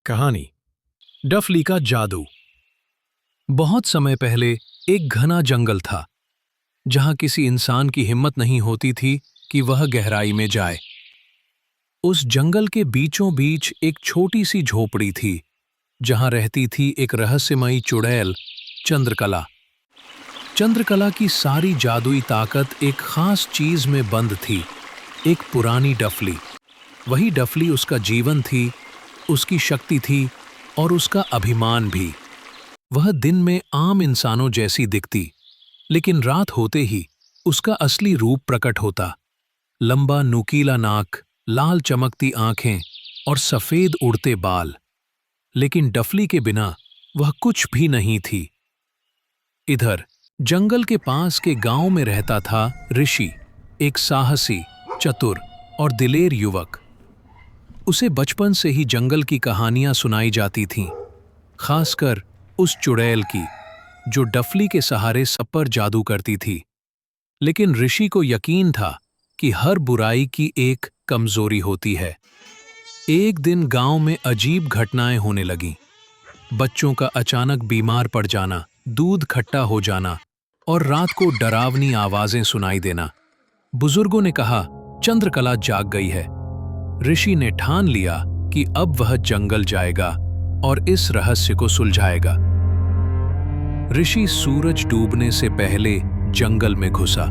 कहानी डफली का जादू। बहुत समय पहले एक घना जंगल था जहां किसी इंसान की हिम्मत नहीं होती थी कि वह गहराई में जाए। उस जंगल के बीचों बीच एक छोटी सी झोपड़ी थी जहां रहती थी एक रहस्यमयी चुड़ैल चंद्रकला। चंद्रकला की सारी जादुई ताकत एक खास चीज में बंद थी, एक पुरानी डफली। वही डफली उसका जीवन थी, उसकी शक्ति थी और उसका अभिमान भी। वह दिन में आम इंसानों जैसी दिखती, लेकिन रात होते ही उसका असली रूप प्रकट होता। लंबा नुकीला नाक, लाल चमकती आंखें और सफेद उड़ते बाल। लेकिन डफली के बिना वह कुछ भी नहीं थी। इधर जंगल के पास के गांव में रहता था ऋषि, एक साहसी, चतुर और दिलेर युवक। उसे बचपन से ही जंगल की कहानियां सुनाई जाती थीं, खासकर उस चुड़ैल की जो डफली के सहारे सब पर जादू करती थी। लेकिन ऋषि को यकीन था कि हर बुराई की एक कमजोरी होती है। एक दिन गांव में अजीब घटनाएं होने लगीं। बच्चों का अचानक बीमार पड़ जाना, दूध खट्टा हो जाना और रात को डरावनी आवाजें सुनाई देना। बुजुर्गों ने कहा, चंद्रकला जाग गई है। ऋषि ने ठान लिया कि अब वह जंगल जाएगा और इस रहस्य को सुलझाएगा। ऋषि सूरज डूबने से पहले जंगल में घुसा।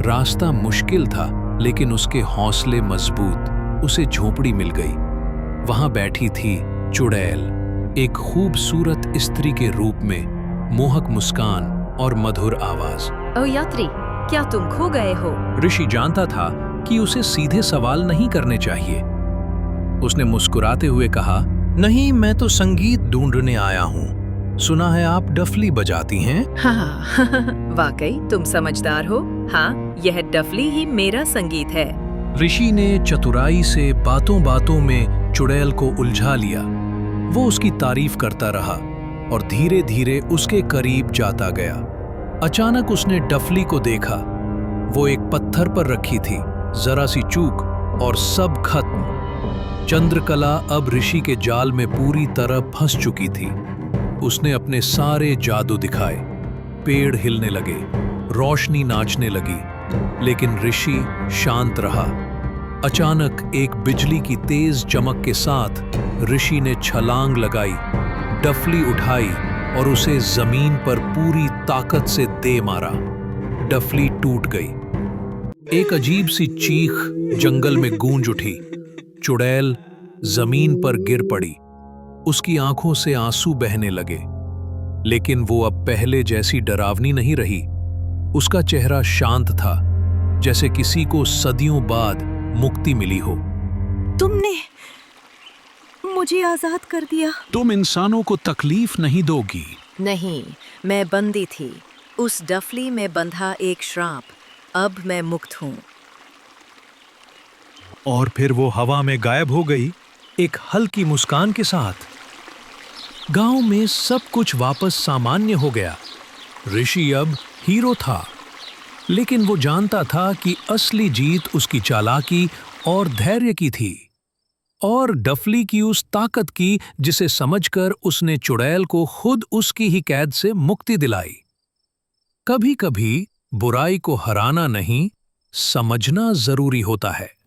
रास्ता मुश्किल था, लेकिन उसके हौसले मजबूत। उसे झोपड़ी मिल गई। वहां बैठी थी चुड़ैल, एक खूबसूरत स्त्री के रूप में, मोहक मुस्कान और मधुर आवाज। ओ यात्री, क्या तुम खो गए हो? ऋषि जानता था कि उसे सीधे सवाल नहीं करने चाहिए। उसने मुस्कुराते हुए कहा, नहीं, मैं तो संगीत ढूंढने आया हूँ। सुना है आप डफली बजाती हैं? हाँ, वाकई तुम समझदार हो। हाँ, यह डफली ही मेरा संगीत है। ऋषि ने चतुराई से बातों बातों में चुड़ैल को उलझा लिया। वो उसकी तारीफ करता रहा और धीरे धीरे उसके करीब जाता गया। अचानक उसने डफली को देखा। वो एक पत्थर पर रखी थी, जरा सी चूक और सब खत्म। चंद्रकला अब ऋषि के जाल में पूरी तरह फंस चुकी थी। उसने अपने सारे जादू दिखाए। पेड़ हिलने लगे, रोशनी नाचने लगी, लेकिन ऋषि शांत रहा। अचानक एक बिजली की तेज चमक के साथ ऋषि ने छलांग लगाई, डफली उठाई और उसे जमीन पर पूरी ताकत से दे मारा। डफली टूट गई। एक अजीब सी चीख जंगल में गूंज उठी। चुड़ैल जमीन पर गिर पड़ी। उसकी आंखों से आंसू बहने लगे, लेकिन वो अब पहले जैसी डरावनी नहीं रही। उसका चेहरा शांत था, जैसे किसी को सदियों बाद मुक्ति मिली हो। तुमने मुझे आजाद कर दिया। तुम इंसानों को तकलीफ नहीं दोगी। नहीं, मैं बंदी थी, उस डफली में बंधा एक श्राप। अब मैं मुक्त हूँ। और फिर वो हवा में गायब हो गई, एक हल्की मुस्कान के साथ। गांव में सब कुछ वापस सामान्य हो गया। ऋषि अब हीरो था, लेकिन वो जानता था कि असली जीत उसकी चालाकी और धैर्य की थी, और डफली की उस ताकत की जिसे समझकर उसने चुड़ैल को खुद उसकी ही कैद से मुक्ति दिलाई। कभी-कभी बुराई को हराना नहीं, समझना जरूरी होता है।